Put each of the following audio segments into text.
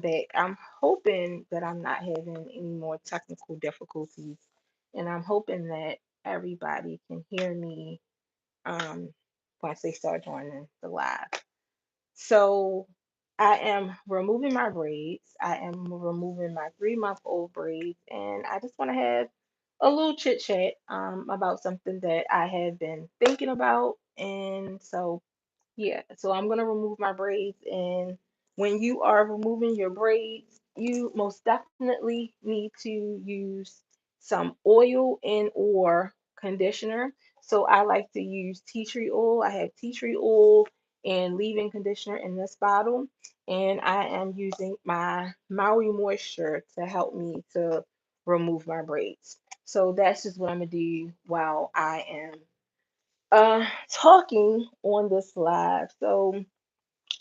back. I'm hoping that I'm not having any more technical difficulties, and I'm hoping that everybody can hear me um, once they start joining the live. So I am removing my braids. I am removing my 3 month old braids, and I just want to have a little chit chat about something that I have been thinking about. And so yeah, so I'm gonna remove my braids, and when you are removing your braids, you most definitely need to use some oil and or conditioner. So I like to use tea tree oil. I have tea tree oil and leave-in conditioner in this bottle, and I am using my Maui Moisture to help me to remove my braids. So that's just what I'm gonna do while I am talking on this live. So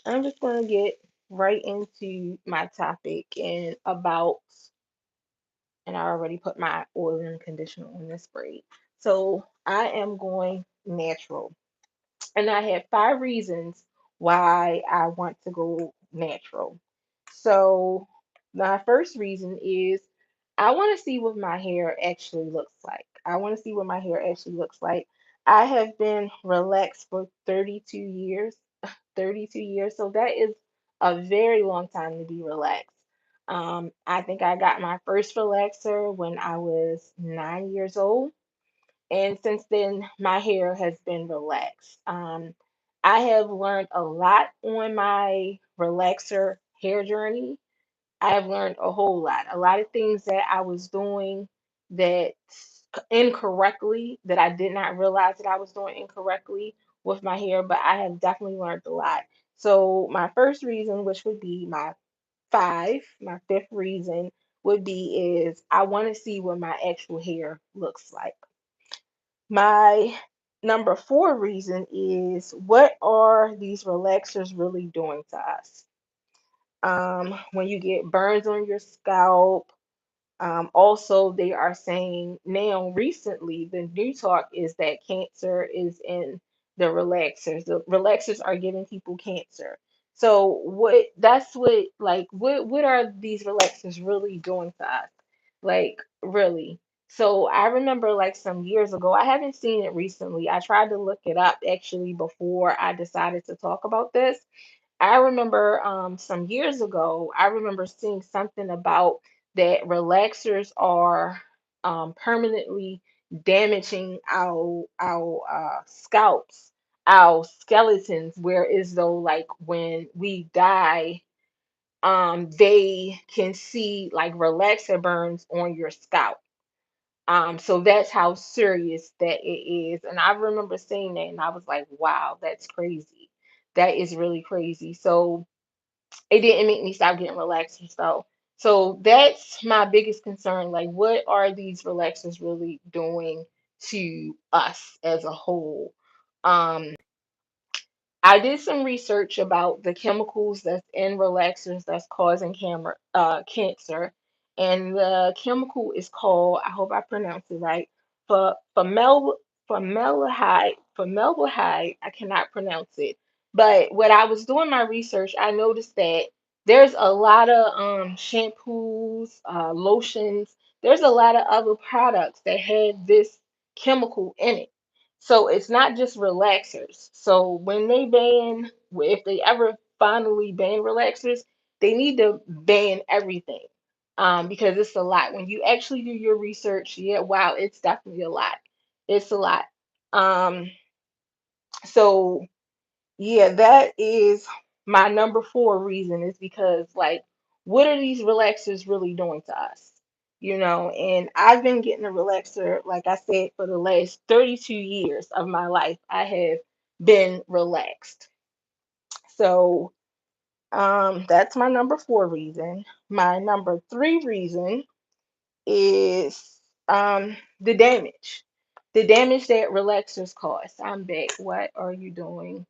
I'm just gonna get right into my topic and about, and I already put my oil and conditioner on this braid. So I am going natural. And I have 5 reasons why I want to go natural. So, my first reason is I want to see what my hair actually looks like. I want to see what my hair actually looks like. I have been relaxed for 32 years. 32 years. So, that is a very long time to be relaxed. I think I got my first relaxer when I was 9 years old, and since then my hair has been relaxed. I have learned a lot on my relaxer hair journey. I have learned a lot of things that I was doing that incorrectly, that I did not realize that I was doing incorrectly with my hair, but I have definitely learned a lot. So my first reason, which would be my fifth reason would be is I want to see what my actual hair looks like. My number four reason is what are these relaxers really doing to us? When you get burns on your scalp, also, they are saying now recently the new talk is that cancer is in the relaxers. The relaxers are giving people cancer. So what are these relaxers really doing to us? Like really. So I remember like some years ago, I haven't seen it recently. I tried to look it up actually before I decided to talk about this. I remember some years ago, I remember seeing something about that relaxers are permanently damaging our scalps, our skeletons, where as though like when we die, they can see like relaxer burns on your scalp. So that's how serious that it is. And I remember seeing that and I was like, wow, that's crazy. That is really crazy. So it didn't make me stop getting relaxers though. So that's my biggest concern. Like, what are these relaxers really doing to us as a whole? Um, I did some research about the chemicals that's in relaxers that's causing cancer, and the chemical is called, I hope I pronounced it right, for formaldehyde. I cannot pronounce it. But when I was doing my research, I noticed that there's a lot of shampoos, lotions. There's a lot of other products that have this chemical in it. So it's not just relaxers. So when they ban, if they ever finally ban relaxers, they need to ban everything, because it's a lot. When you actually do your research, yeah, wow, it's definitely a lot. It's a lot. Um, so yeah, that is my number four reason is because like, what are these relaxers really doing to us? And I've been getting a relaxer, like I said, for the last 32 years of my life. I have been relaxed. So that's my number four reason. My number three reason is the damage. The damage that relaxers cause. I'm back. What are you doing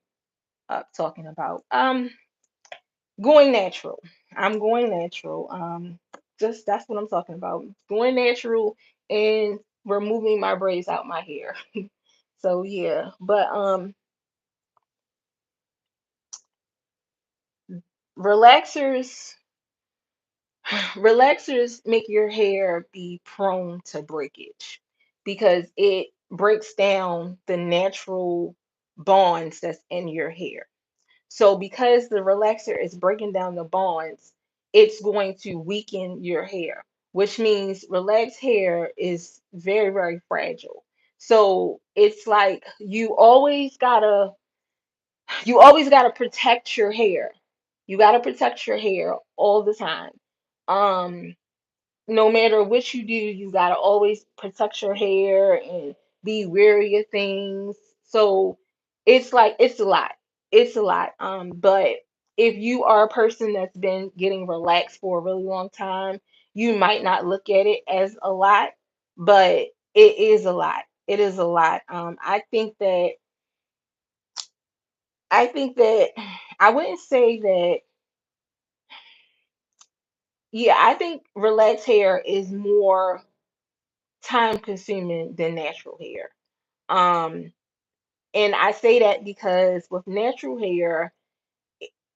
up talking about? Going natural. I'm going natural. Just that's what I'm talking about. Going natural and removing my braids out my hair. So yeah, but relaxers. Relaxers make your hair be prone to breakage because it breaks down the natural bonds that's in your hair. So because the relaxer is breaking down the bonds, it's going to weaken your hair, which means relaxed hair is very, very fragile. So it's like you always gotta protect your hair. You gotta protect your hair all the time. Um, no matter what you do, you gotta always protect your hair and be wary of things. So it's like it's a lot. It's a lot. But if you are a person that's been getting relaxed for a really long time, you might not look at it as a lot, but it is a lot. It is a lot. I think that I wouldn't say that. Yeah, I think relaxed hair is more time consuming than natural hair. Um, and I say that because with natural hair,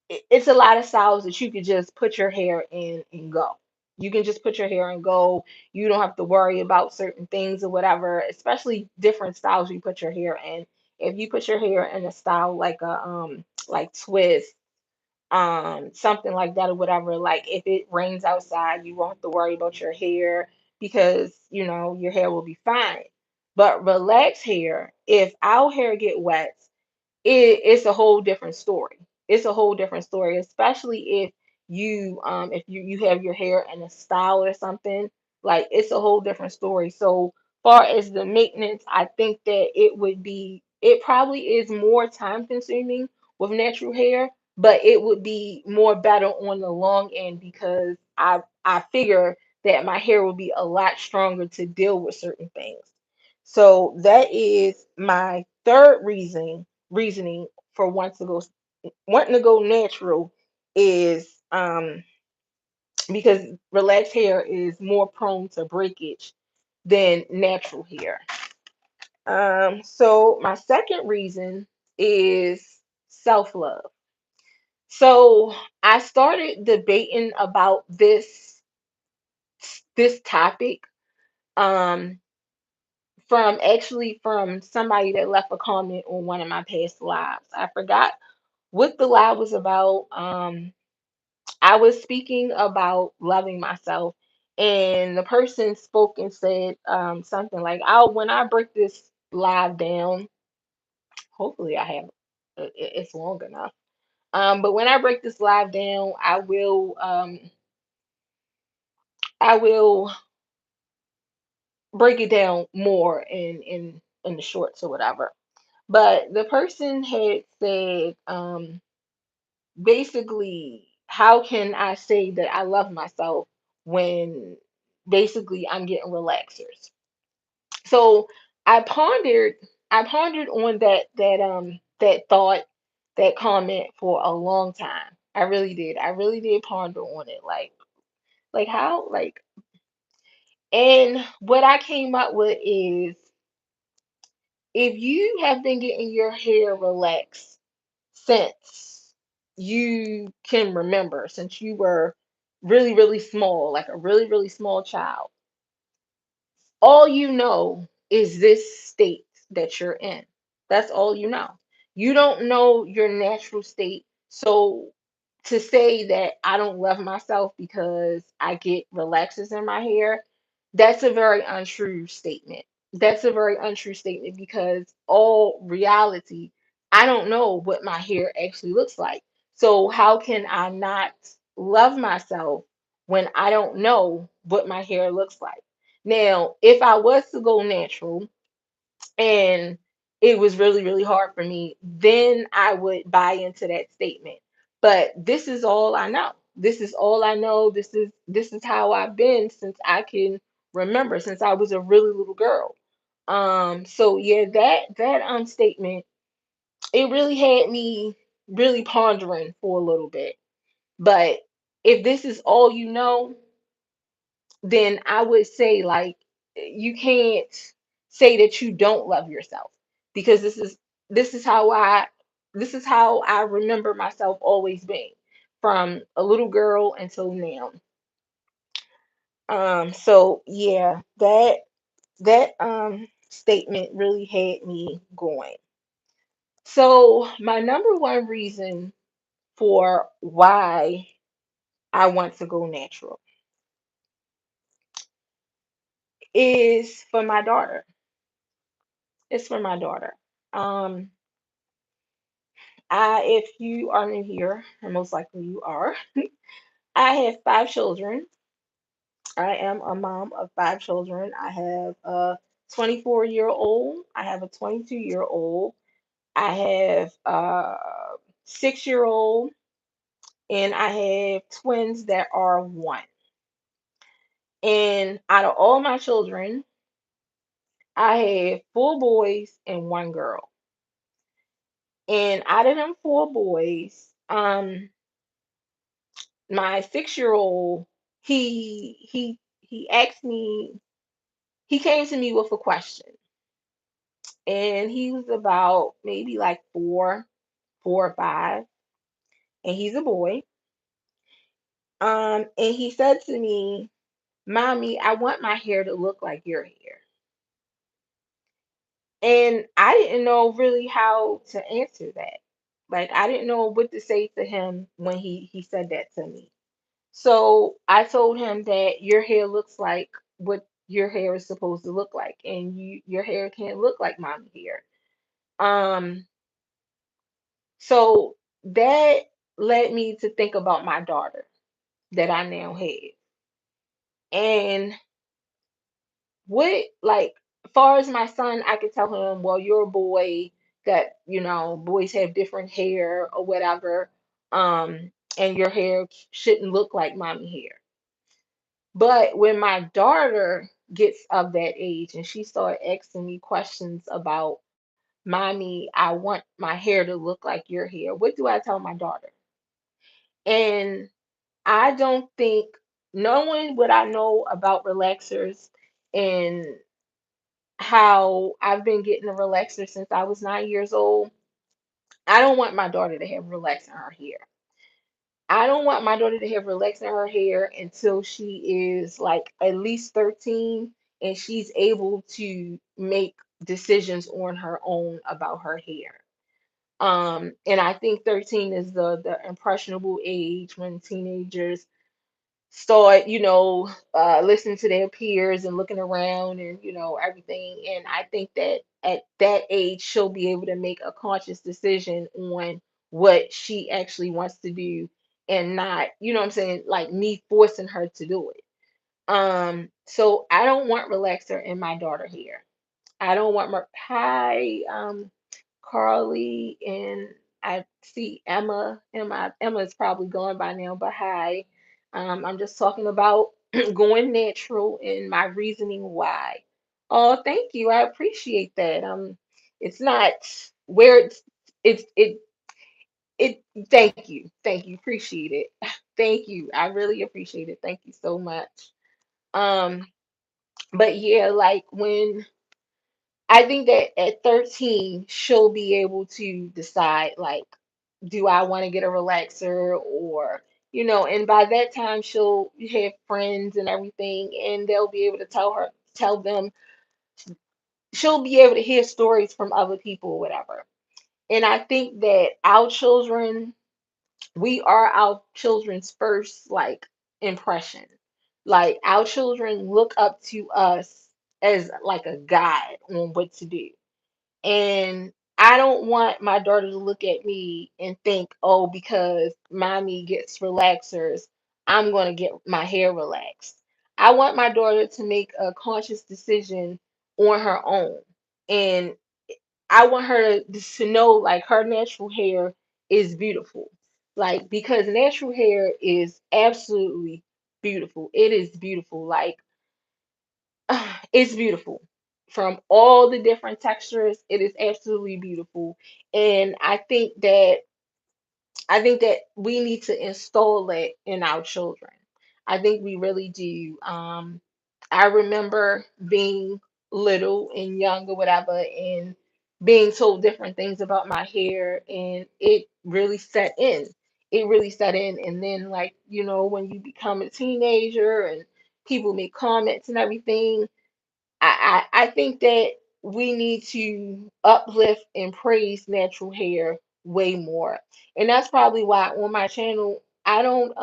it's a lot of styles that you could just put your hair in and go. You can just put your hair and go. You don't have to worry about certain things or whatever, especially different styles you put your hair in. If you put your hair in a style like a like twist, something like that or whatever, like if it rains outside, you won't have to worry about your hair because your hair will be fine. But relaxed hair, if our hair get wet, it's a whole different story. It's a whole different story, especially if you have your hair in a style or something. Like it's a whole different story. So far as the maintenance, I think that it probably is more time consuming with natural hair, but it would be more better on the long end because I figure that my hair will be a lot stronger to deal with certain things. So that is my third reasoning for wanting to go natural is because relaxed hair is more prone to breakage than natural hair. So my second reason is self-love. So I started debating about this topic um from somebody that left a comment on one of my past lives. I forgot what the live was about. I was speaking about loving myself, and the person spoke and said something like, "Oh, when I break this live down, hopefully I have it's long enough. But when I break this live down, I will break it down more in the shorts or whatever." But the person had said, basically, how can I say that I love myself when basically I'm getting relaxers? So I pondered, I pondered on that thought, that comment for a long time. I really did. I really did ponder on it, like how, and what I came up with is if you have been getting your hair relaxed since you can remember, since you were really, really small, like a really, really small child, all you know is this state that you're in. That's all you know. You don't know your natural state. So to say that I don't love myself because I get relaxers in my hair, that's a very untrue statement. That's a very untrue statement because all reality, I don't know what my hair actually looks like. So how can I not love myself when I don't know what my hair looks like? Now, if I was to go natural and it was really, really hard for me, then I would buy into that statement. But this is all I know. This is all I know. This is how I've been since I can remember, since I was a really little girl. So yeah, that statement, it really had me really pondering for a little bit. But if this is all you know, then I would say, like, you can't say that you don't love yourself because this is how I this is how I remember myself always being from a little girl until now. So yeah, that statement really had me going. So my number one reason for why I want to go natural is for my daughter. It's for my daughter. Um, if you are in here, and most likely you are, I have five children. I am a mom of five children. I have a 24-year-old. I have a 22-year-old. I have a 6-year-old, and I have twins that are one. And out of all my children, I have four boys and one girl. And out of them four boys, my 6-year-old, he asked me, he came to me with a question, and he was about maybe like 4 or 5, and he's a boy. And he said to me, "Mommy, I want my hair to look like your hair." And I didn't know really how to answer that. Like I didn't know what to say to him when he said that to me. So I told him that your hair looks like what your hair is supposed to look like, and your hair can't look like mommy hair. Um, so that led me to think about my daughter that I now have. And what, like, far as my son, I could tell him, well, you're a boy, that, boys have different hair or whatever. And your hair shouldn't look like mommy hair. But when my daughter gets of that age and she started asking me questions about, "Mommy, I want my hair to look like your hair," what do I tell my daughter? And I don't think, knowing what I know about relaxers and how I've been getting a relaxer since I was 9 years old, I don't want my daughter to have relax in her hair. I don't want my daughter to have relax in her hair until she is like at least 13 and she's able to make decisions on her own about her hair. And I think 13 is the impressionable age when teenagers start, listening to their peers and looking around and, everything. And I think that at that age, she'll be able to make a conscious decision on what she actually wants to do, and not, what I'm saying, like me forcing her to do it. So I don't want relaxer in my daughter hair. I don't want hi, Carly, and I see Emma. Emma is probably gone by now, but hi. I'm just talking about going natural and my reasoning why. Oh, thank you. I appreciate that. It's not where it's it. Thank you, thank you. Appreciate it. Thank you. I really appreciate it. Thank you so much. Um, but yeah, like when I think that at 13, she'll be able to decide, like, do I want to get a relaxer, or, and by that time she'll have friends and everything, and they'll be able to tell them, she'll be able to hear stories from other people or whatever. And I think that we are our children's first, like, impression. Like, our children look up to us as like a guide on what to do. And I don't want my daughter to look at me and think, oh, because mommy gets relaxers, I'm going to get my hair relaxed. I want my daughter to make a conscious decision on her own. And I want her to know, like, her natural hair is beautiful. Like, because natural hair is absolutely beautiful. It is beautiful. Like, it's beautiful from all the different textures. It is absolutely beautiful. And I think that we need to install it in our children. I think we really do. I remember being little and young or whatever, and being told different things about my hair, and it really set in. It really set in. And then, like, when you become a teenager and people make comments and everything. I think that we need to uplift and praise natural hair way more. And that's probably why on my channel I don't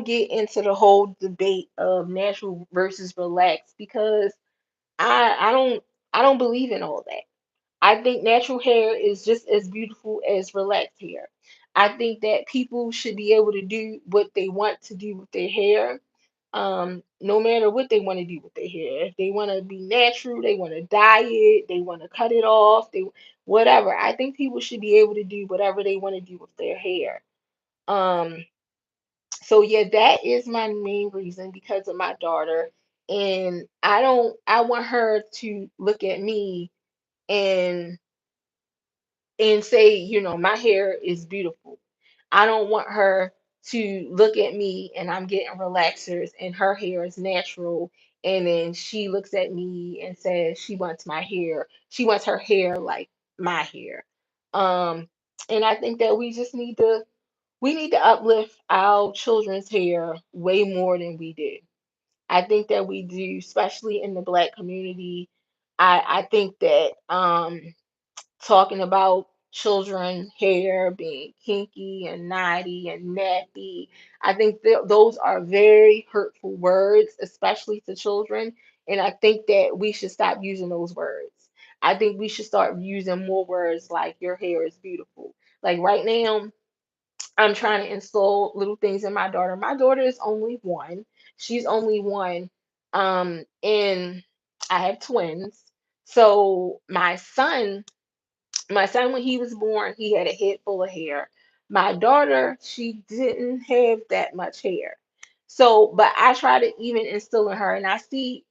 get into the whole debate of natural versus relaxed because I I don't believe in all that. I think natural hair is just as beautiful as relaxed hair. I think that people should be able to do what they want to do with their hair, no matter what they want to do with their hair. If they want to be natural, they want to dye it, they want to cut it off, they whatever. I think people should be able to do whatever they want to do with their hair. Um, so yeah, that is my main reason because of my daughter, and I want her to look at me and say, my hair is beautiful. I don't want her to look at me and I'm getting relaxers and her hair is natural. And then she looks at me and says she wants my hair. She wants her hair like my hair. Um, and I think that we need to uplift our children's hair way more than we do. I think that we do, especially in the Black community. I think that talking about children hair being kinky and naughty and nappy. I think those are very hurtful words, especially to children. And I think that we should stop using those words. I think we should start using more words like your hair is beautiful. Like right now, I'm trying to install little things in my daughter. My daughter is only one. She's only one. And I have twins. So my son, when he was born, he had a head full of hair. My daughter, she didn't have that much hair. So, but I try to even instill in her, and I see,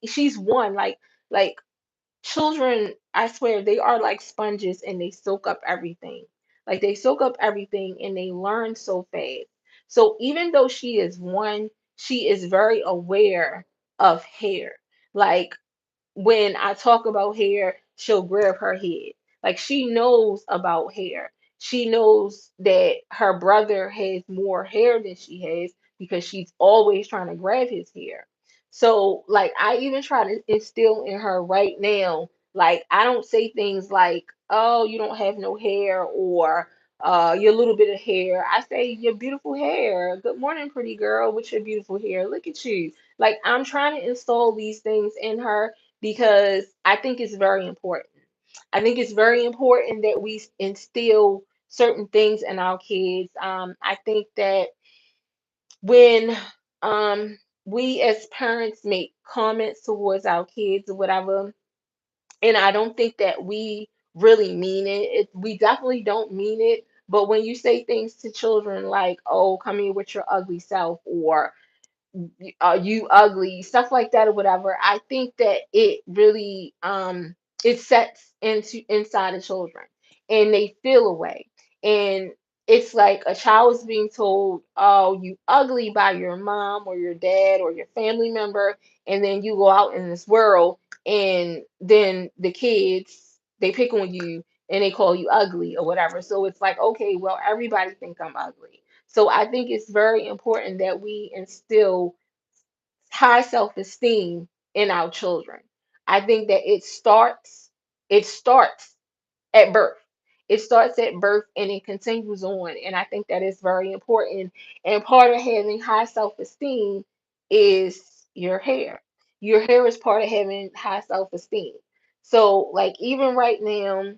she's one. Like children, I swear, they are like sponges, and they soak up everything. Like they soak up everything, and they learn so fast. So even though she is one, she is very aware of hair. Like when I talk about hair, she'll grab her head. Like she knows about hair. She knows that her brother has more hair than she has because she's always trying to grab his hair. So, like, I even try to instill in her right now, like, I don't say things like, oh, you don't have no hair or your little bit of hair. I say, your beautiful hair. Good morning, pretty girl, with your beautiful hair. Look at you. Like, I'm trying to install these things in her because I think it's very important. I think it's very important that we instill certain things in our kids. I think that when we as parents make comments towards our kids or whatever, and I don't think that we really mean we definitely don't mean it. But when you say things to children like, "Oh, come here with your ugly self," or you ugly, stuff like that or whatever, I think that it really it sets into inside of children and they feel away. And it's like a child is being told, oh, you ugly by your mom or your dad or your family member, and then you go out in this world and then the kids they pick on you and they call you ugly or whatever. So it's like, okay, well, everybody think I'm ugly. So I think it's very important that we instill high self-esteem in our children. I think that it starts at birth. It starts at birth and it continues on. And I think that is very important. And part of having high self-esteem is your hair. Your hair is part of having high self-esteem. So like even right now,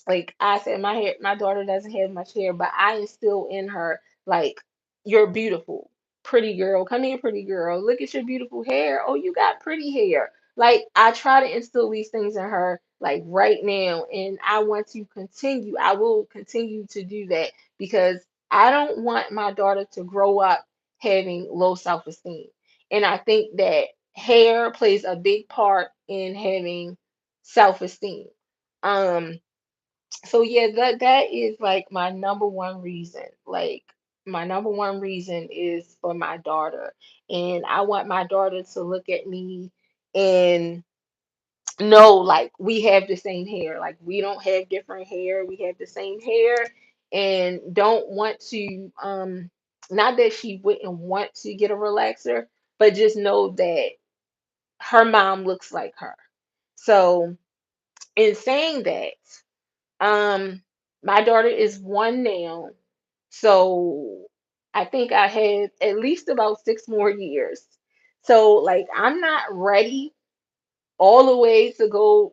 like I said, my daughter doesn't have much hair, but I instill in her like, you're beautiful, pretty girl. Come here, pretty girl. Look at your beautiful hair. Oh, you got pretty hair. Like I try to instill these things in her like right now, and I want to continue. I will continue to do that because I don't want my daughter to grow up having low self-esteem. And I think that hair plays a big part in having self-esteem. Um, so yeah, that is like my number one reason. Like my number one reason is for my daughter. And I want my daughter to look at me and know like we have the same hair. Like we don't have different hair. We have the same hair and don't want to not that she wouldn't want to get a relaxer, but just know that her mom looks like her. So, in saying that, um, my daughter is one now, so I think I have at least about 6 more years. So, like, I'm not ready all the way to go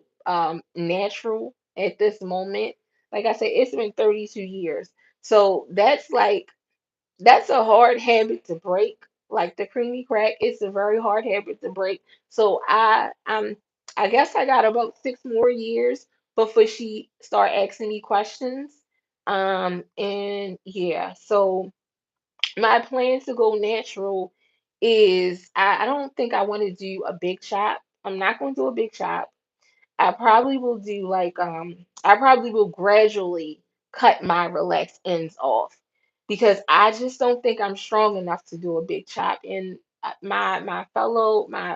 natural at this moment. Like I said, it's been 32 years. So that's a hard habit to break. Like the creamy crack, it's a very hard habit to break. So I guess I got about 6 more years before she start asking me questions. And yeah, so my plan to go natural is I don't think I want to do a big chop. I'm not going to do a big chop. I probably will do like I probably will gradually cut my relaxed ends off because I just don't think I'm strong enough to do a big chop. And my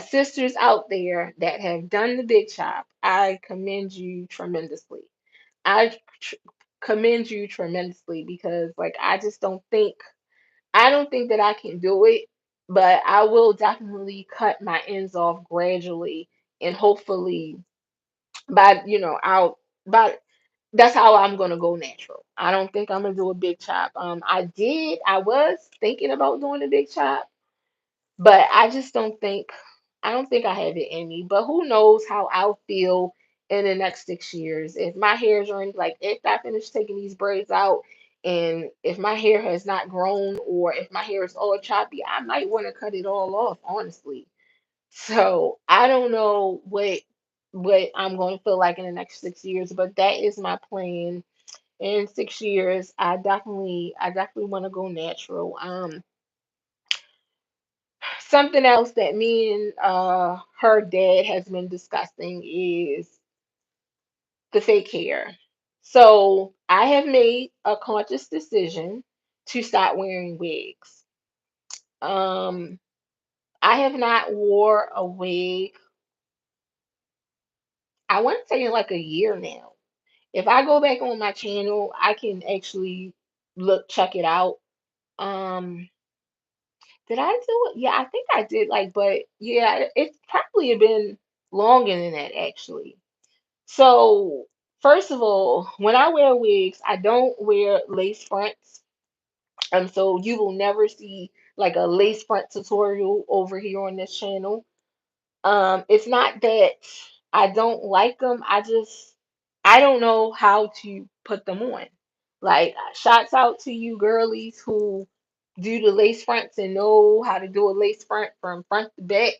sisters out there that have done the big chop, I commend you tremendously. I tr- commend you tremendously because like I don't think that I can do it, but I will definitely cut my ends off gradually and hopefully I'll but that's how I'm gonna go natural. I don't think I'm gonna do a big chop. I was thinking about doing a big chop, but I don't think I have it in me. But who knows how I'll feel in the next 6 years. If my hair's are like if I finish taking these braids out and if my hair has not grown or if my hair is all choppy, I might want to cut it all off, honestly. So I don't know what I'm going to feel like in the next 6 years, but that is my plan. In 6 years, I definitely want to go natural. Something else that me and her dad has been discussing is the fake hair. So I have made a conscious decision to stop wearing wigs. Um, I have not wore a wig. I want to say in like a year now. If I go back on my channel, I can actually check it out. Um, did I do it? Yeah, I think I did. Like, but yeah, it's probably been longer than that actually. So, first of all, when I wear wigs, I don't wear lace fronts. So you will never see like a lace front tutorial over here on this channel. It's not that I don't like them. I don't know how to put them on. Like, shouts out to you girlies who do the lace fronts and know how to do a lace front from front to back.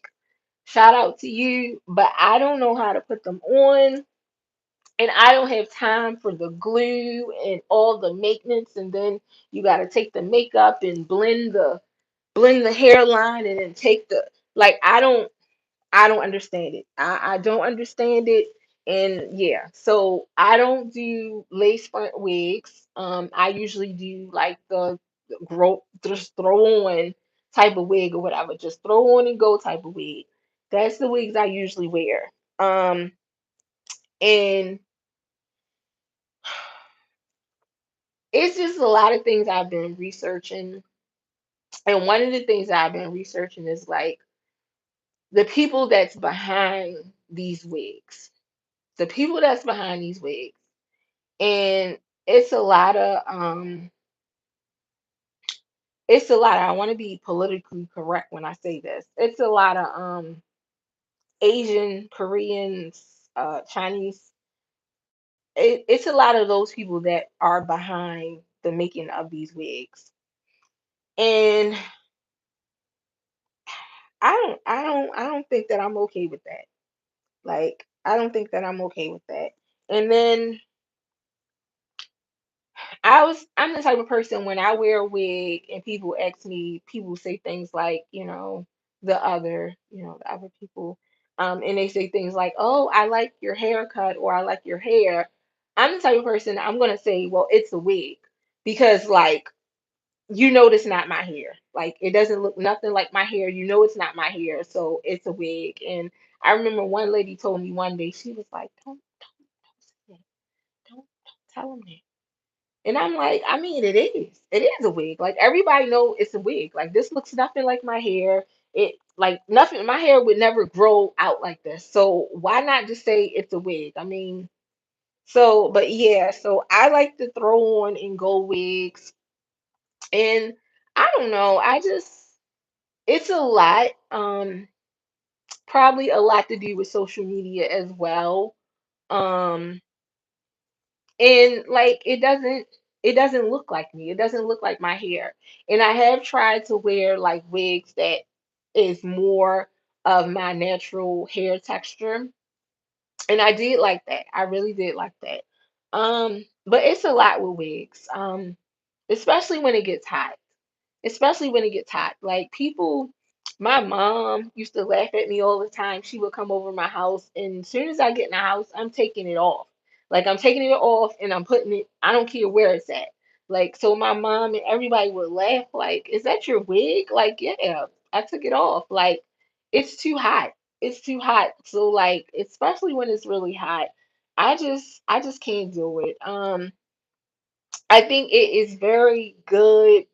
Shout out to you, but I don't know how to put them on, and I don't have time for the glue and all the maintenance, and then you got to take the makeup and blend the hairline and then take the like I don't understand it. I don't understand it. And yeah, so I don't do lace front wigs. I usually do like the grow just throw on type of wig or whatever. Just throw on and go type of wig. That's the wigs I usually wear. And it's just a lot of things I've been researching. And one of the things I've been researching is like the people that's behind these wigs. The people that's behind these wigs. And it's a lot of I want to be politically correct when I say this. It's a lot of Asian, Koreans, Chinese. It's a lot of those people that are behind the making of these wigs. And I don't think that I'm okay with that. Like I don't think that I'm okay with that. And then I'm the type of person when I wear a wig and people ask me, people say things like, the other people, and they say things like, "Oh, I like your haircut" or "I like your hair." I'm the type of person I'm gonna say, "Well, it's a wig," because like it's not my hair. Like it doesn't look nothing like my hair. It's not my hair, so it's a wig. And I remember one lady told me one day, she was like, "Don't say that. Don't tell them that." And I'm like, I mean, it is. It is a wig. Like everybody know it's a wig. Like this looks nothing like my hair. it like nothing. My hair would never grow out like this. So why not just say it's a wig? I mean, so but yeah. So I like to throw on and go wigs, and I don't know. I just it's a lot. Probably a lot to do with social media as well. Um, and like it doesn't look like me. It doesn't look like my hair. And I have tried to wear like wigs that is more of my natural hair texture. And I did like that. I really did like that. But it's a lot with wigs. Especially when it gets hot, especially when it gets hot. Like people, my mom used to laugh at me all the time. She would come over my house, and as soon as I get in the house, I'm taking it off. Like I'm taking it off and I'm putting it, I don't care where it's at. Like, so my mom and everybody would laugh, like, is that your wig? Like, yeah, I took it off. Like, it's too hot. It's too hot. So like, especially when it's really hot, I just can't do it. I think it is very good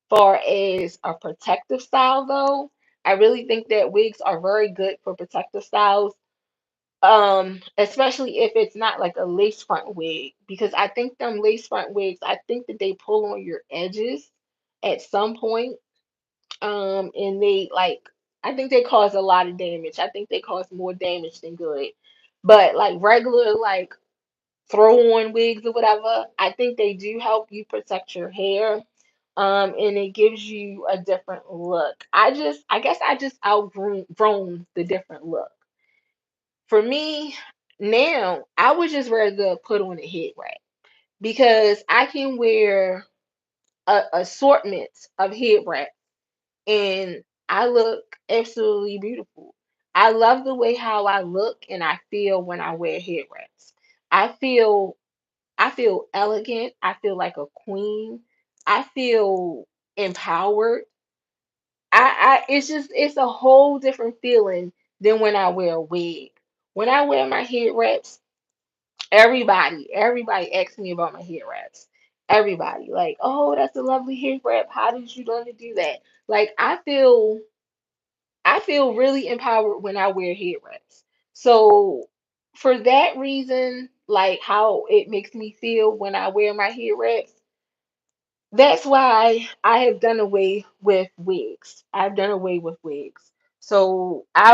far as a protective style though. I really think that wigs are very good for protective styles. Especially if it's not like a lace front wig, because I think them lace front wigs, I think that they pull on your edges at some point. And they like I think they cause a lot of damage. I think they cause more damage than good. But like regular like throw on wigs or whatever, I think they do help you protect your hair. And it gives you a different look. I guess I just outgrown grown the different look. For me, now I would just rather put on a head wrap because I can wear a assortment of head wrap and I look absolutely beautiful. I love the way how I look and I feel when I wear head wraps. I feel I feel elegant. I feel like a queen. I feel empowered. It's just it's a whole different feeling than when I wear a wig. When I wear my head wraps, everybody asks me about my head wraps. Everybody, like, oh, that's a lovely head wrap. How did you learn to do that? Like, I feel really empowered when I wear head wraps. So for that reason, like how it makes me feel when I wear my head wraps, that's why I have done away with wigs. I've done away with wigs. So I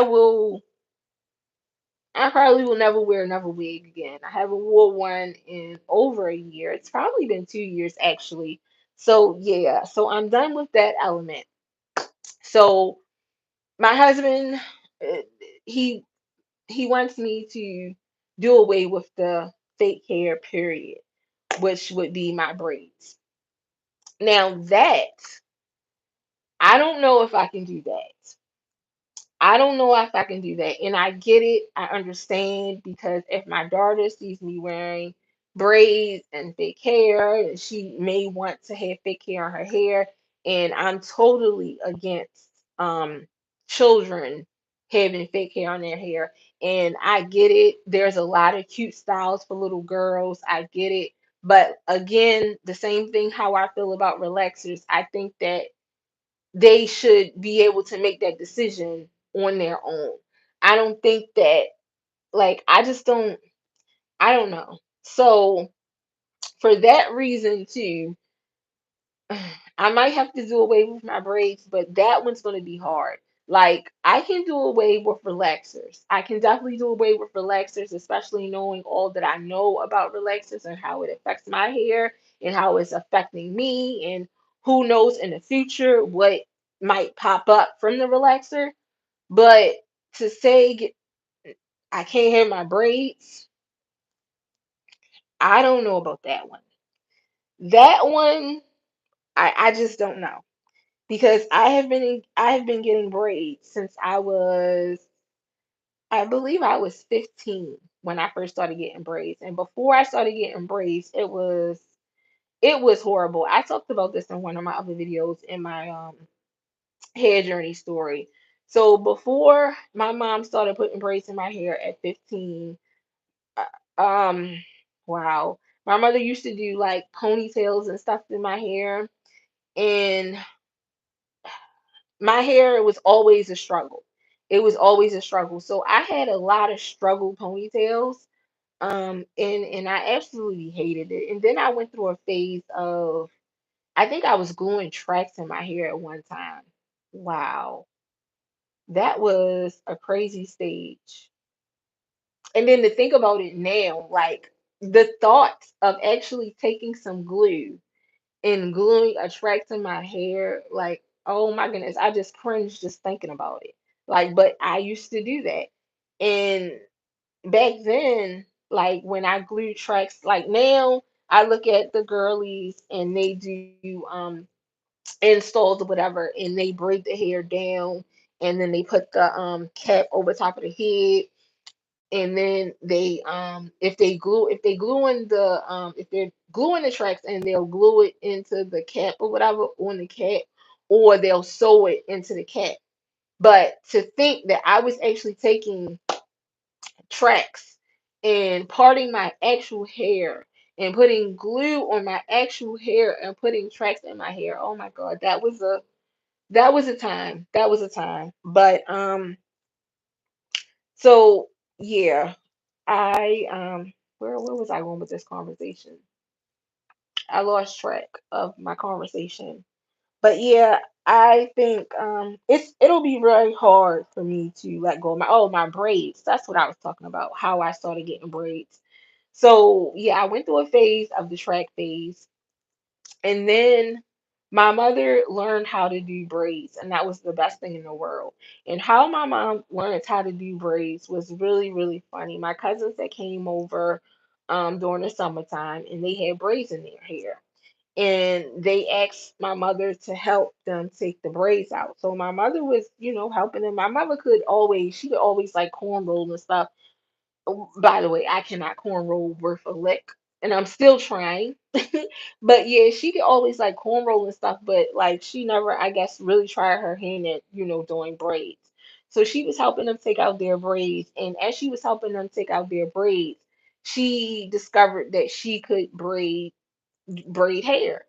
probably will never wear another wig again. I haven't wore one in over a year. It's probably been 2 years actually. So yeah, so I'm done with that element. So my husband, uh, he he wants me to do away with the fake hair period, which would be my braids. Now that I don't know if I can do that. I don't know if I can do that. And I get it. I understand because if my daughter sees me wearing braids and fake hair, she may want to have fake hair on her hair. And I'm totally against children having fake hair on their hair. And I get it. There's a lot of cute styles for little girls. I get it. But again, the same thing how I feel about relaxers. I think that they should be able to make that decision on their own. I don't think that like I don't know. So for that reason too, I might have to do away with my braids, but that one's going to be hard. Like I can do away with relaxers. I can definitely do away with relaxers, especially knowing all that I know about relaxers and how it affects my hair and how it's affecting me and who knows in the future what might pop up from the relaxer. But to say I can't have my braids, I don't know about that one. That one, I just don't know because I have been getting braids since I believe I was 15 when I first started getting braids, and before I started getting braids, it was horrible. I talked about this in one of my other videos in my hair journey story. So before my mom started putting braids in my hair at 15, Um, wow. My mother used to do like ponytails and stuff in my hair, and my hair was always a struggle. It was always a struggle. So I had a lot of struggle ponytails. And I absolutely hated it. And then I went through a phase of, I think I was gluing tracks in my hair at one time. Wow. That was a crazy stage. And then to think about it now, like the thought of actually taking some glue and gluing a track to my hair, like, oh my goodness, I just cringe just thinking about it. Like, but I used to do that. And back then, like when I glue tracks, like now I look at the girlies and they do installs or whatever, and they braid the hair down, and then they put the cap over top of the head, and then they if they glue in the if they're gluing the tracks, and they'll glue it into the cap or whatever on the cap, or they'll sew it into the cap. But to think that I was actually taking tracks and parting my actual hair and putting glue on my actual hair and putting tracks in my hair. Oh my God, that was a time. That was a time. But so yeah, I where was I going with this conversation? I lost track of my conversation. But yeah, I think it'll be very hard for me to let go of my braids. That's what I was talking about, how I started getting braids. So yeah, I went through a phase of the track phase, and then my mother learned how to do braids, and that was the best thing in the world. And how my mom learned how to do braids was really, really funny. My cousins that came over during the summertime, and they had braids in their hair, and they asked my mother to help them take the braids out. So my mother was, helping them. My mother she could always like cornroll and stuff. Oh, by the way, I cannot cornroll worth a lick, and I'm still trying. But yeah, she could always like cornroll and stuff, but like she never, I guess, really tried her hand at, doing braids. So she was helping them take out their braids, and as she was helping them take out their braids, she discovered that she could braid hair.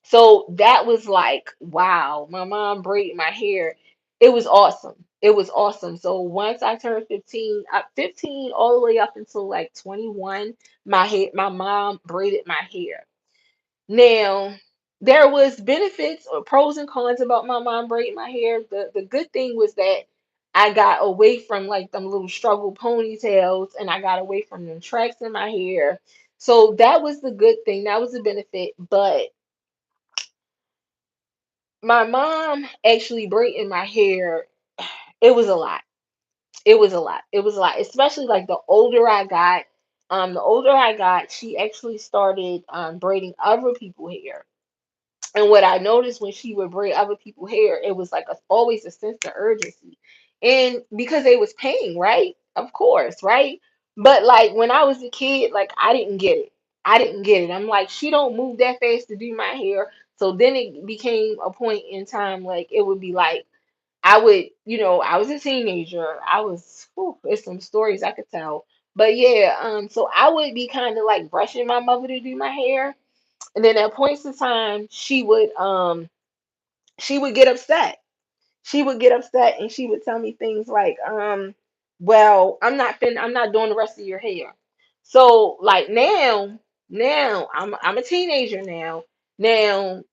So that was like, wow, my mom braided my hair. It was awesome. It was awesome. So once I turned 15, 15 all the way up until like 21, my mom braided my hair. Now, there was benefits or pros and cons about my mom braiding my hair. The good thing was that I got away from like them little struggle ponytails, and I got away from them tracks in my hair. So that was the good thing. That was the benefit. But my mom actually braiding my hair, it was a lot. It was a lot. It was a lot, especially like the older I got, she actually started braiding other people's hair. And what I noticed when she would braid other people's hair, it was like always a sense of urgency. And because they was paying, right? Of course, right? But like when I was a kid, like I didn't get it. I didn't get it. I'm like, she don't move that fast to do my hair. So then it became a point in time, like it would be like I would, I was a teenager. There's some stories I could tell. But yeah, so I would be kind of like brushing my mother to do my hair, and then at points in time, she would get upset. She would get upset, and she would tell me things like, well, I'm not doing the rest of your hair. So like now I'm a teenager now. Now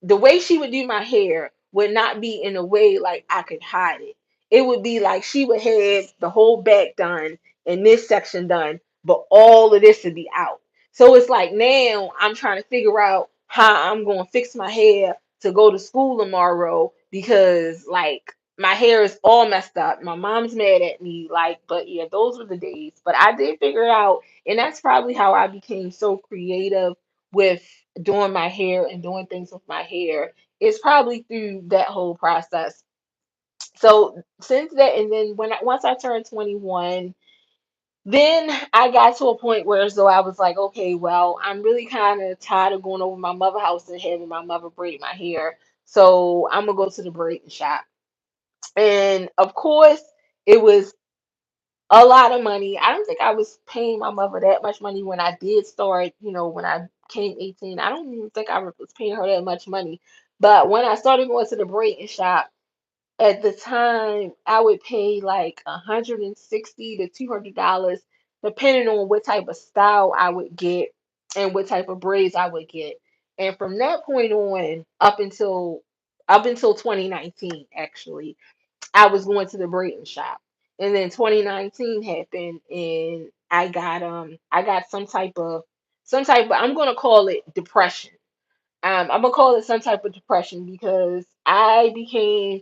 the way she would do my hair would not be in a way like I could hide it. It would be like she would have the whole back done and this section done, but all of this would be out. So it's like now I'm trying to figure out how I'm going to fix my hair to go to school tomorrow because like my hair is all messed up. My mom's mad at me. Like, but yeah, those were the days. But I did figure it out. And that's probably how I became so creative with doing my hair and doing things with my hair. It's probably through that whole process. So since that, and then once I turned 21, then I got to a point where as though I was like, okay, well, I'm really kind of tired of going over my mother house and having my mother braid my hair. So I'm gonna go to the braiding shop. And of course, it was a lot of money. I don't think I was paying my mother that much money when I did start, when I came 18. I don't even think I was paying her that much money. But when I started going to the braiding shop, at the time I would pay like $160 to $200, depending on what type of style I would get and what type of braids I would get. And from that point on, up until 2019, actually, I was going to the braiding shop. And then 2019 happened, and I got some type of, I'm gonna call it depression. I'm gonna call it some type of depression because I became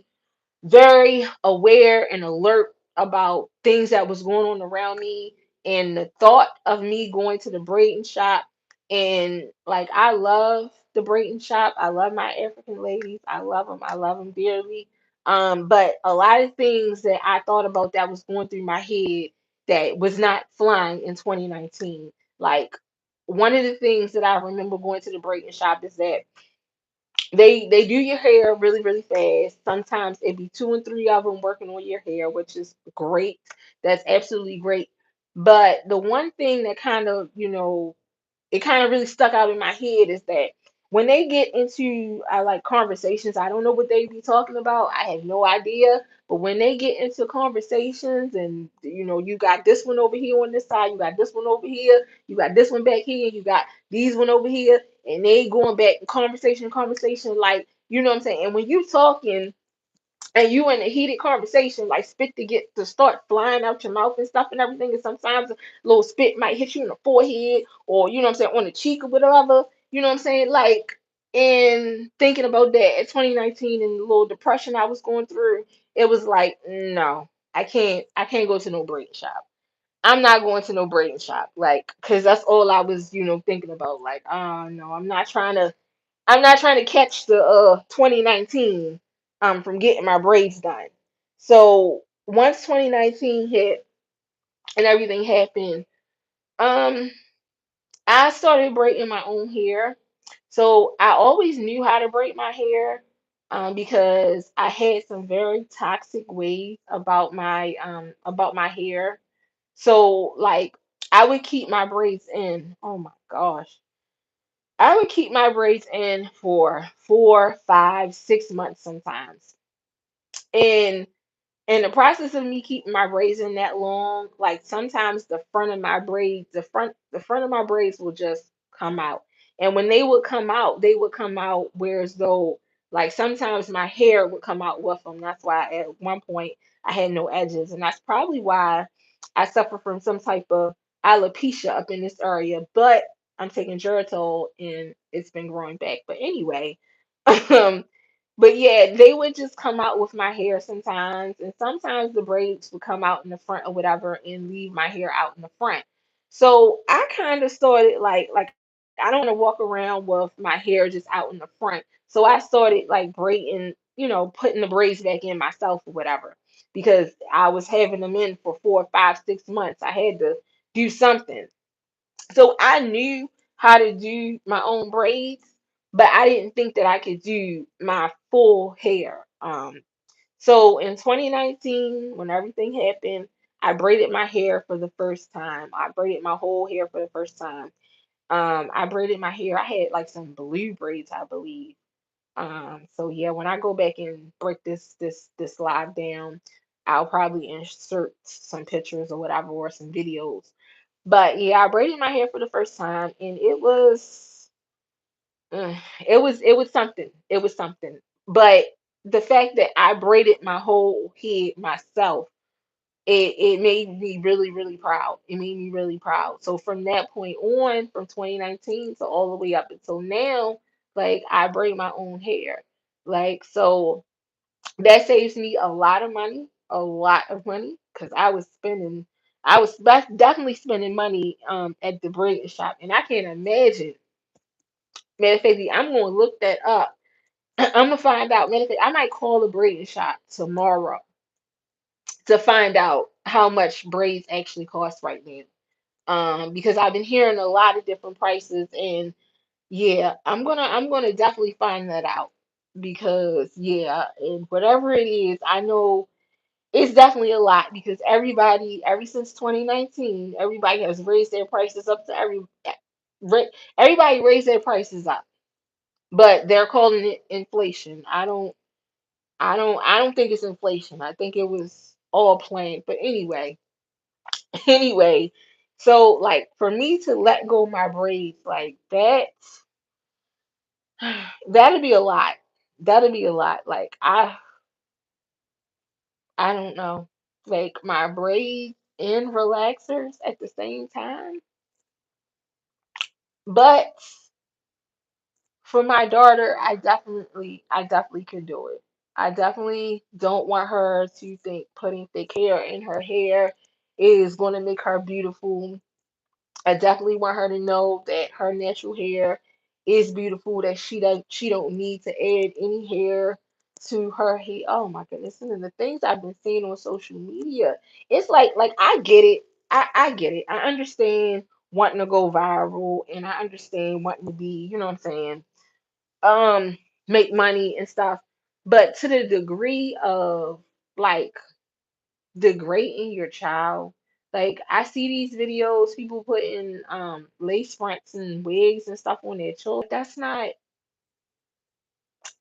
very aware and alert about things that was going on around me, and the thought of me going to the braiding shop. And like, I love the braiding shop. I love my African ladies. I love them dearly. But a lot of things that I thought about that was going through my head that was not flying in 2019. Like, one of the things that I remember going to the braiding shop is that they do your hair really really fast. Sometimes it be two and three of them working on your hair, which is great. That's absolutely great. But the one thing that kind of, it kind of really stuck out in my head is that when they get into like conversations, I don't know what they be talking about. I have no idea. But when they get into conversations, and you got this one over here on this side, you got this one over here, you got this one back here, you got these one over here, and they going back conversation, like, you know what I'm saying. And when you talking and you in a heated conversation, like, spit to get to start flying out your mouth and stuff and everything, and sometimes a little spit might hit you in the forehead, or, you know what I'm saying, on the cheek or whatever, you know what I'm saying, like, in thinking about that at 2019 and the little depression I was going through, it was like, no, I can't go to no braiding shop. I'm not going to no braiding shop, like, because that's all I was, thinking about. Like, oh no, I'm not trying to catch the 2019 from getting my braids done. So once 2019 hit and everything happened, um I started braiding my own hair. So I always knew how to braid my hair, because I had some very toxic ways about my hair. So, like, I would keep my braids in. Oh my gosh. I would keep my braids in for 4, 5, 6 months sometimes. And in the process of me keeping my braids in that long, like, sometimes the front of my braids will just come out. And when they would come out where, as though, like, sometimes my hair would come out with them. That's why at one point I had no edges, and that's probably why I suffer from some type of alopecia up in this area. But I'm taking Geritol, and it's been growing back. But anyway, um, but yeah, they would just come out with my hair sometimes, and sometimes the braids would come out in the front or whatever and leave my hair out in the front. So I kind of started like I don't want to walk around with my hair just out in the front. So I started like braiding, putting the braids back in myself or whatever, because I was having them in for 4, 5, 6 months. I had to do something. So I knew how to do my own braids, but I didn't think that I could do my full hair. So in 2019, when everything happened, I braided my hair for the first time. I braided my whole hair for the first time. I braided my hair. I had like some blue braids, I believe. So yeah, when I go back and break this live down, I'll probably insert some pictures or whatever, or some videos. But yeah, I braided my hair for the first time, and mm, it was something. It was something. But the fact that I braided my whole head myself, it made me really, really proud. It made me really proud. So from that point on, from 2019 to all the way up until now, like, I braid my own hair. Like, so that saves me a lot of money, a lot of money, because definitely spending money at the braid shop, and I can't imagine. Matter of fact, I'm gonna look that up. I'm gonna find out. Matter of fact, I might call the braid shop tomorrow to find out how much braids actually cost right now. Because I've been hearing a lot of different prices, and yeah, I'm gonna definitely find that out, because yeah, and whatever it is, I know it's definitely a lot, because everybody, ever since 2019, everybody has raised their prices up to ra- everybody raised their prices up. but they're calling it inflation. I don't think it's inflation. I think it was all planned. But anyway, anyway, so like for me to let go my braids like that, that'd be a lot. That'd be a lot. Like I don't know. Like my braids and relaxers at the same time. But for my daughter, I definitely could do it. I definitely don't want her to think putting thick hair in her hair is going to make her beautiful. I definitely want her to know that her natural hair is beautiful, that she don't need to add any hair to her hair. Oh my goodness. And the things I've been seeing on social media, it's like I get it. I get it. I understand wanting to go viral and I understand wanting to be, you know what I'm saying, make money and stuff. But to the degree of like degrading your child. Like I see these videos, people putting lace fronts and wigs and stuff on their children. Like that's not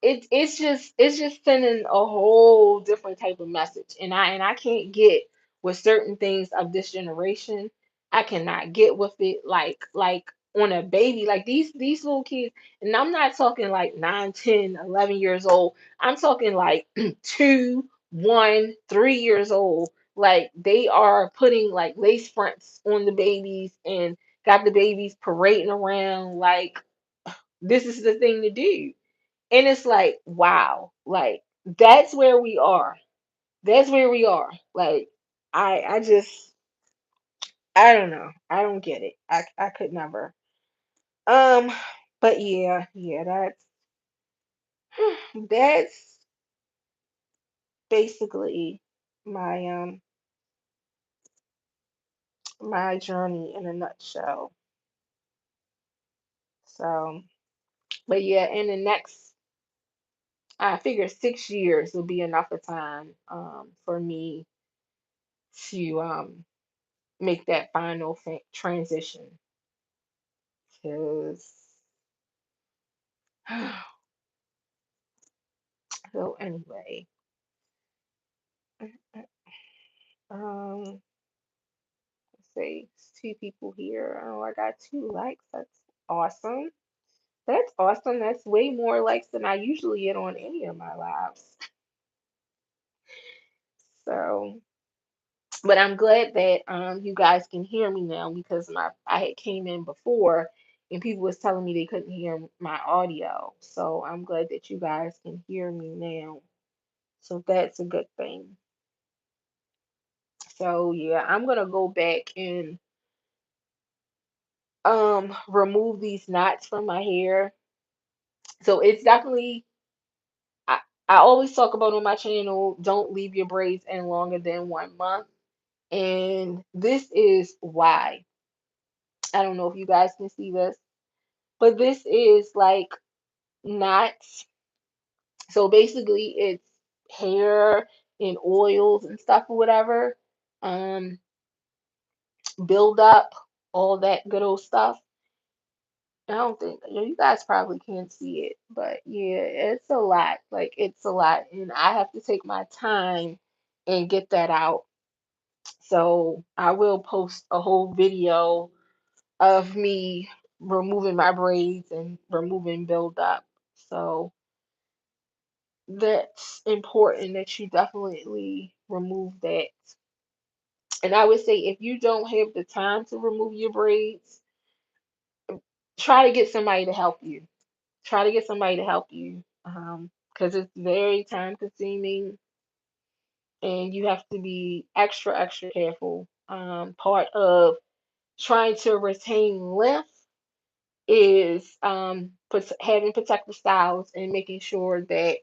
it's just sending a whole different type of message. And I can't get with certain things of this generation. I cannot get with it like on a baby. Like these little kids, and I'm not talking like 9, 10, 11 years old. I'm talking like 2, 1, 3 years old. Like they are putting like lace fronts on the babies and got the babies parading around like this is the thing to do. And it's like, wow, like that's where we are. That's where we are. Like I just I don't know. I don't get it. I could never. Um but yeah, yeah, that's basically my my journey in a nutshell. So, but yeah, in the next I figure 6 years will be enough of time for me to make that final transition. Because so anyway, let's see, it's two people here. Oh, I got 2 likes. That's awesome. That's awesome. That's way more likes than I usually get on any of my lives. So, but I'm glad that you guys can hear me now because my I had came in before and people was telling me they couldn't hear my audio. So I'm glad that you guys can hear me now. So that's a good thing. So yeah, I'm gonna go back and remove these knots from my hair. So it's definitely I, I always talk about on my channel, don't leave your braids in longer than 1 month. And this is why. I don't know if you guys can see this, but this is like knots. So basically it's hair and oils and stuff or whatever. Um, build up, all that good old stuff. I don't think you guys probably can't see it, but yeah, it's a lot. Like it's a lot, and I have to take my time and get that out. So I will post a whole video of me removing my braids and removing buildup. So that's important that you definitely remove that. And I would say if you don't have the time to remove your braids, try to get somebody to help you. Try to get somebody to help you because it's very time consuming and you have to be extra extra careful. Part of trying to retain length is having protective styles and making sure that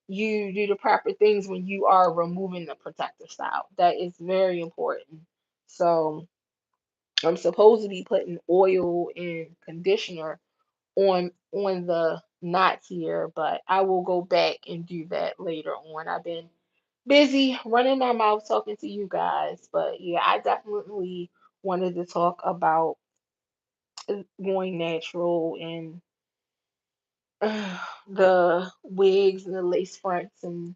you do the proper things when you are removing the protective style. That is very important. So I'm supposed to be putting oil and conditioner on the knots here, but I will go back and do that later on. I've been busy running my mouth talking to you guys, but yeah, I definitely wanted to talk about going natural and the wigs and the lace fronts and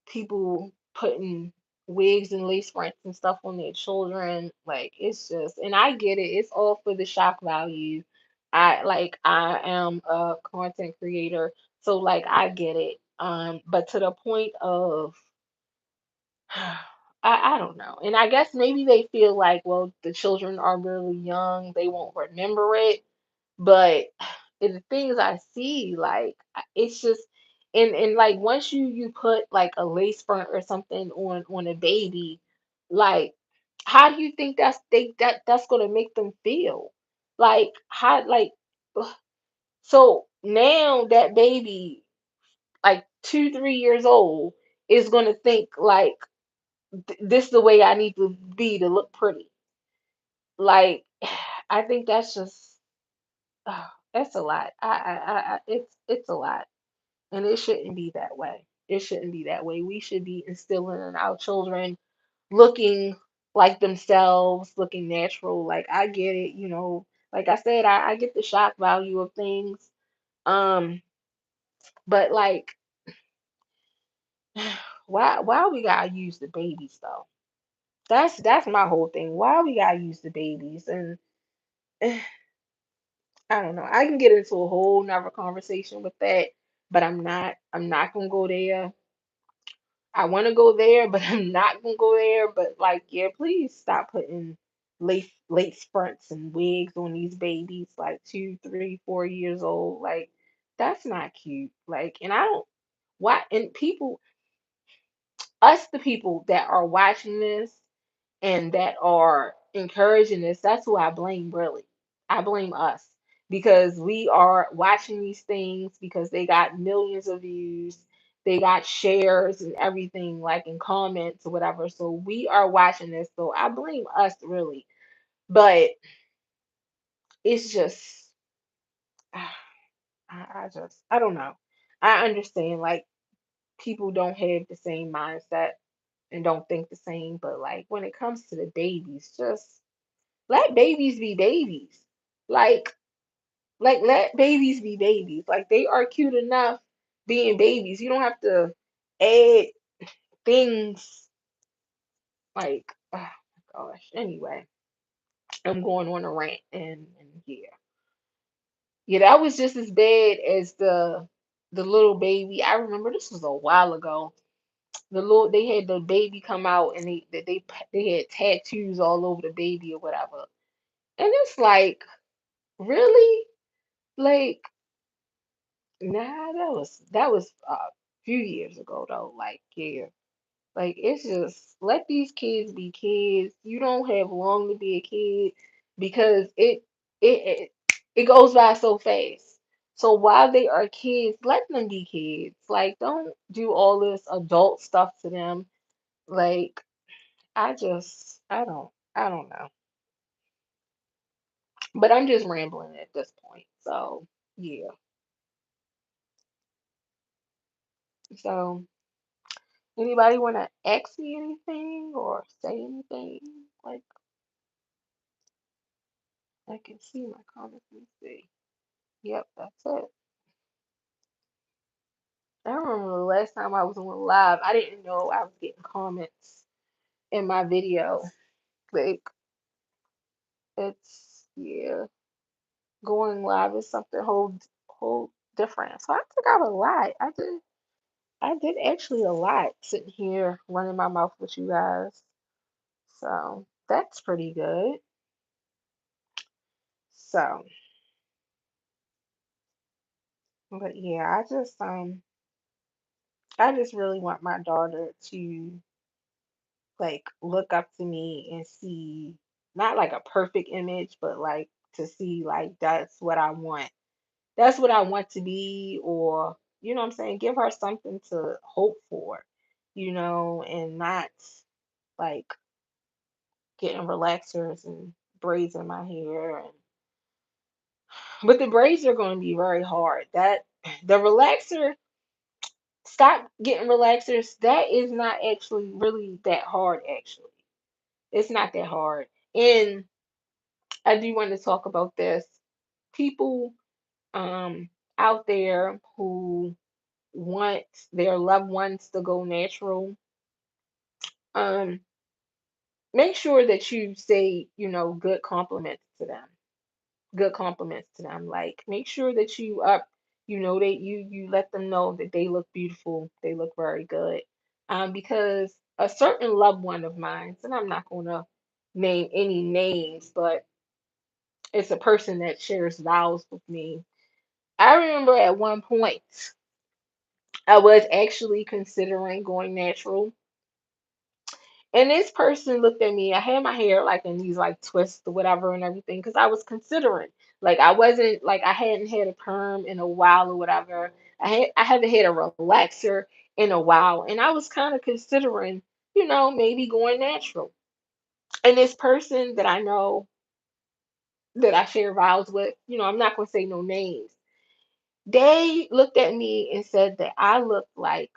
people putting wigs and lace fronts and stuff on their children. Like it's just, and I get it. It's all for the shock value. I am a content creator, so like I get it. But to the point of I don't know. And I guess maybe they feel like, well, the children are really young, they won't remember it. But the things I see, like it's just and like once you put like a lace front or something on a baby, like how do you think that's gonna make them feel? Like how like so now that baby, like 2, 3 years old, is gonna think like this is the way I need to be to look pretty. Like I think that's just that's a lot. It's a lot, and it shouldn't be that way. It shouldn't be that way. We should be instilling in our children looking like themselves, looking natural. Like I get it, like I said, I get the shock value of things. Um, but like, why we gotta use the babies though? That's my whole thing. Why we gotta use the babies? And I don't know. I can get into a whole nother conversation with that, but I'm not gonna go there. I want to go there, but I'm not gonna go there. But like, yeah, please stop putting lace fronts and wigs on these babies, like 2, 3, 4 years old. Like, that's not cute. Like, and I don't why and people us the people that are watching this and that are encouraging this, that's who I blame really. I blame us because we are watching these things because they got millions of views, they got shares and everything, like in comments or whatever. So we are watching this. So I blame us really. But it's just, I don't know. I understand like people don't have the same mindset and don't think the same, but like when it comes to the babies, just let babies be babies. Like, let babies be babies. Like they are cute enough being babies. You don't have to add things like oh my gosh. Anyway, I'm going on a rant and yeah. Yeah, that was just as bad as the little baby. I remember this was a while ago. They had the baby come out and they had tattoos all over the baby or whatever. And it's like, really? Like, nah, that was a few years ago though. Like, yeah. Like it's just let these kids be kids. You don't have long to be a kid because it it goes by so fast. So while they are kids, let them be kids. Like don't do all this adult stuff to them. Like I don't know. But I'm just rambling at this point. So yeah. So anybody want to ask me anything or say anything? Like I can see my comments. Let me see. Yep, that's it. I remember the last time I was on live, I didn't know I was getting comments in my video. Like it's yeah, going live is something whole different. So I took out a lot. I did actually a lot sitting here running my mouth with you guys. So that's pretty good. So, but yeah, I just really want my daughter to like look up to me and see not like a perfect image, but like to see like that's what I want. That's what I want to be, or you know what I'm saying? Give her something to hope for, and not like getting relaxers and braids in my hair and but the braids are going to be very hard. That the relaxer stop getting relaxers. That is not actually really that hard actually. It's not that hard. And I do want to talk about this. People, out there who want their loved ones to go natural, um, make sure that you say, good compliments to them. Good compliments to them. Like make sure that you let them know that they look beautiful, they look very good. Because a certain loved one of mine, and I'm not gonna name any names, but it's a person that shares vows with me. I remember at one point I was actually considering going natural. And this person looked at me. I had my hair like in these like twists or whatever and everything because I was considering. Like I wasn't like I hadn't had a perm in a while or whatever. I haven't had a relaxer in a while, and I was kind of considering, maybe going natural. And this person that I know that I share vows with, I'm not gonna say no names. They looked at me and said that I looked like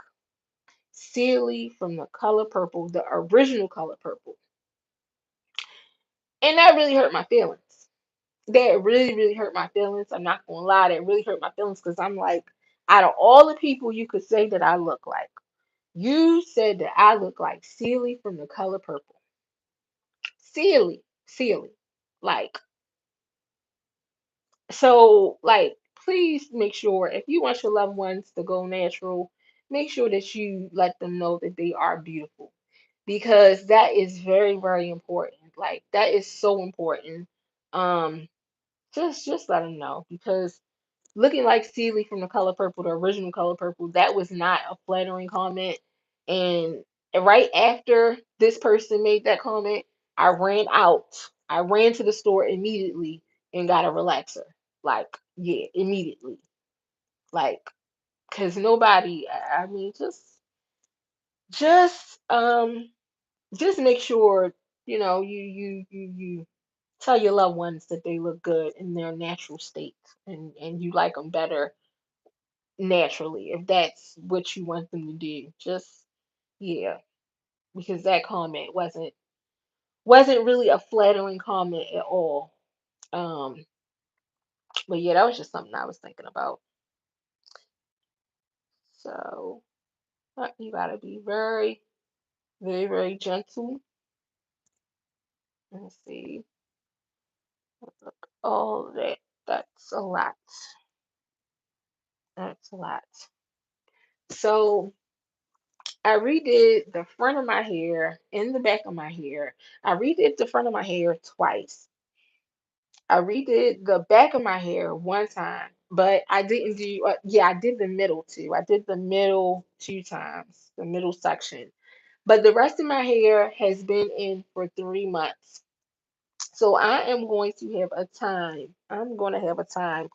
Celie from the color purple, the original color purple. And that really hurt my feelings. That really, really hurt my feelings. I'm not gonna lie, that really hurt my feelings because I'm like, out of all the people you could say that I look like, you said that I look like Celie from the color purple. Celie, Celie. Like, so, like, please make sure if you want your loved ones to go natural, make sure that you let them know that they are beautiful because that is very, very important. Like, that is so important. Um, just let them know because looking like Celie from the color purple, the original color purple, that was not a flattering comment. And right after this person made that comment, I ran out. I ran to the store immediately and got a relaxer. Like, yeah, immediately. Like, cause nobody. I mean, just, just make sure you tell your loved ones that they look good in their natural state, and you like them better naturally if that's what you want them to do. Just yeah, because that comment wasn't really a flattering comment at all. Um, but yeah, that was just something I was thinking about. So you gotta be very, very, very gentle. Let's see, all that. That's a lot. That's a lot. So I redid the front of my hair and the back of my hair. I redid the front of my hair twice. I redid the back of my hair one time, but I didn't do, yeah, I did the middle too. I did the middle two times, the middle section. But the rest of my hair has been in for 3 months. So I am going to have a time. I'm going to have a time.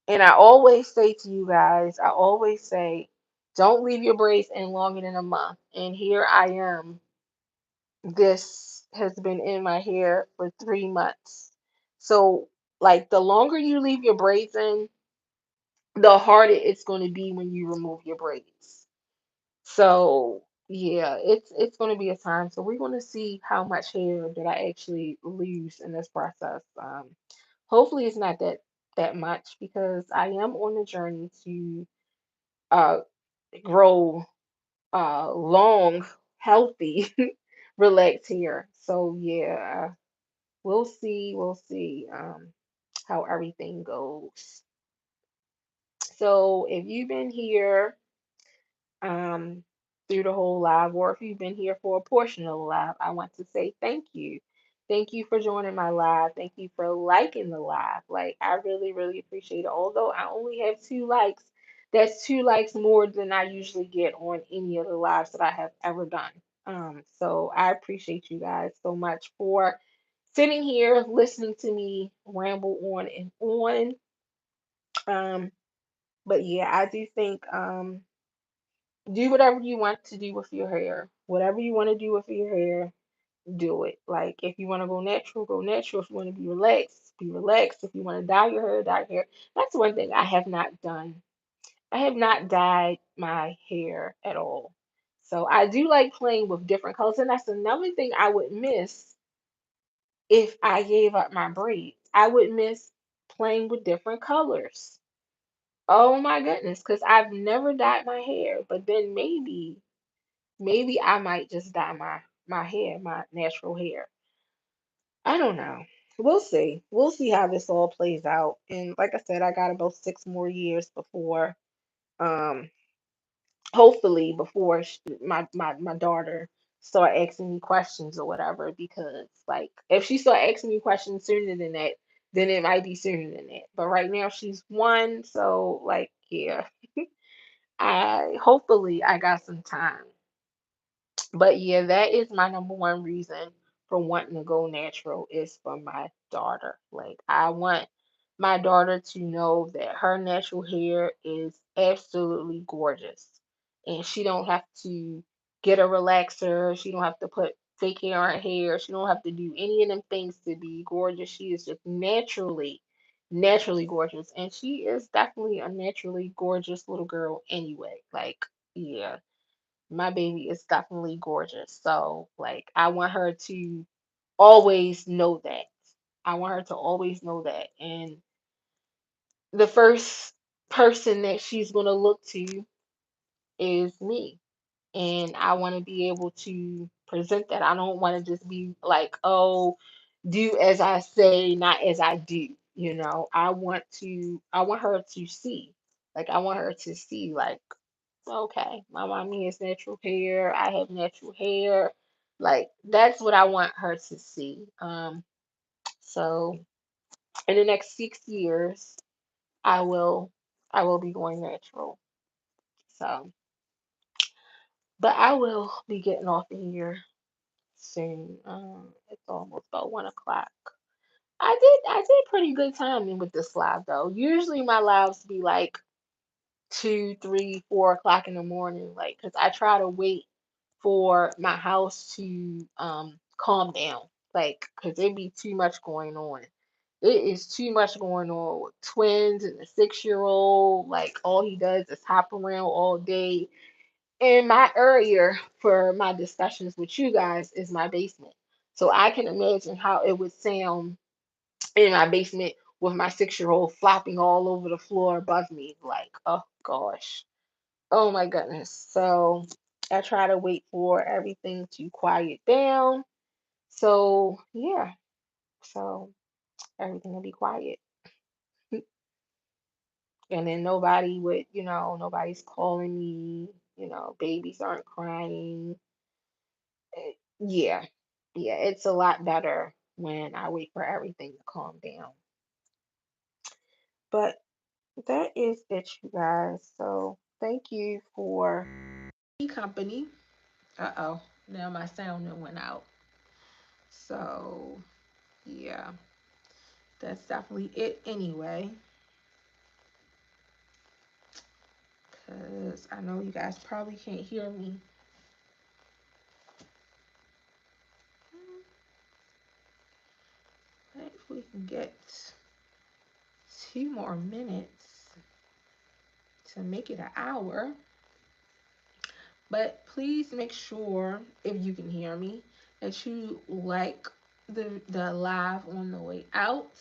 And I always say to you guys, I always say, don't leave your braids in longer than a month. And here I am. This has been in my hair for 3 months. So, like, the longer you leave your braids in, the harder it's going to be when you remove your braids. So, yeah, it's going to be a time. So we're going to see how much hair that I actually lose in this process. Hopefully, it's not that much because I am on a journey to uh grow long, healthy, relaxed hair. So yeah, we'll see how everything goes. So if you've been here um through the whole live, or if you've been here for a portion of the live, I want to say thank you. Thank you for joining my live. Thank you for liking the live. Like I really, really appreciate it. Although I only have 2 likes, that's 2 likes more than I usually get on any of the lives that I have ever done. So I appreciate you guys so much for sitting here listening to me ramble on and on. Um, but yeah, I do think do whatever you want to do with your hair. Whatever you want to do with your hair, do it. Like if you want to go natural, go natural. If you want to be relaxed, be relaxed. If you want to dye your hair, dye your hair. That's one thing I have not done. I have not dyed my hair at all. So I do like playing with different colors, and that's another thing I would miss if I gave up my braids. I would miss playing with different colors. Oh my goodness, because I've never dyed my hair, but then maybe I might just dye my hair, my natural hair. I don't know. We'll see. We'll see how this all plays out. And like I said, I got about 6 more years before, um, hopefully before my daughter start asking me questions or whatever. Because like if she start asking me questions sooner than that, then it might be sooner than that. But right now she's one, so like yeah, I hopefully I got some time. But yeah, that is my number one reason for wanting to go natural is for my daughter. Like I want my daughter to know that her natural hair is absolutely gorgeous. And she don't have to get a relaxer. She don't have to put fake hair on her hair. She don't have to do any of them things to be gorgeous. She is just naturally gorgeous. And she is definitely a naturally gorgeous little girl anyway. Like, yeah, my baby is definitely gorgeous. So, like, I want her to always know that. I want her to always know that. And the first person that she's going to look to is me. And I want to be able to present that. I don't want to just be like, oh, do as I say, not as I do. I want her to see. Like, I want her to see, like, okay, my mommy has natural hair. I have natural hair. Like that's what I want her to see. So in the next 6 years, I will I will be going natural. So, but I will be getting off of here soon. It's almost about 1 o'clock. I did pretty good timing with this live though. Usually my lives be like 2, 3, 4 o'clock in the morning, like because I try to wait for my house to calm down, like because it be too much going on. It is too much going on with twins and a 6-year-old. Like all he does is hop around all day. And my area for my discussions with you guys is my basement. So I can imagine how it would sound in my basement with my 6-year-old flopping all over the floor above me. Like, oh gosh. Oh my goodness. So I try to wait for everything to quiet down. So yeah. So everything will be quiet. And then nobody's calling me, babies aren't crying. Yeah. Yeah, it's a lot better when I wait for everything to calm down. But that is it, you guys. So thank you for company. Uh-oh. Now my sound done went out. So yeah, that's definitely it anyway. Because I know you guys probably can't hear me. But if we can get 2 more minutes to make it an hour. But please make sure, if you can hear me, that you like the live on the way out.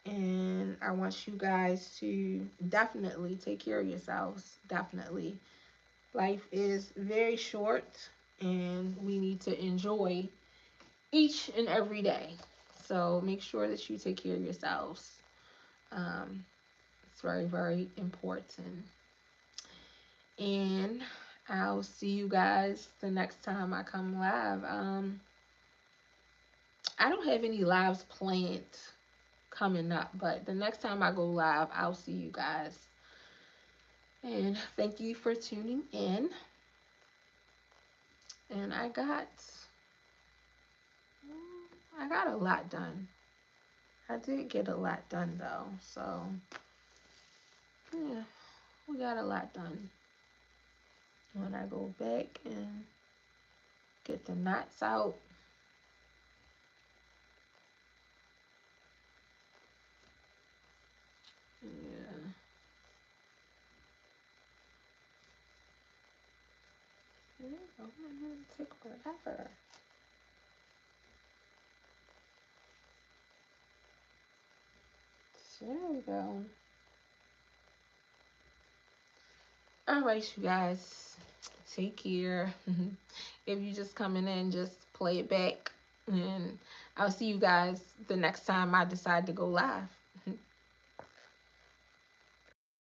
And I want you guys to definitely take care of yourselves. Definitely. Life is very short and we need to enjoy each and every day. So make sure that you take care of yourselves. Um, it's very, very important. And I'll see you guys the next time I come live. I don't have any lives planned coming up, but the next time I go live, I'll see you guys. And thank you for tuning in. And I got a lot done. I did get a lot done though. So, yeah, we got a lot done. When I go back and get the knots out, yeah, yeah, I'm gonna take forever. So there we go. All right, you guys, take care. If you just coming in, just play it back, and I'll see you guys the next time I decide to go live.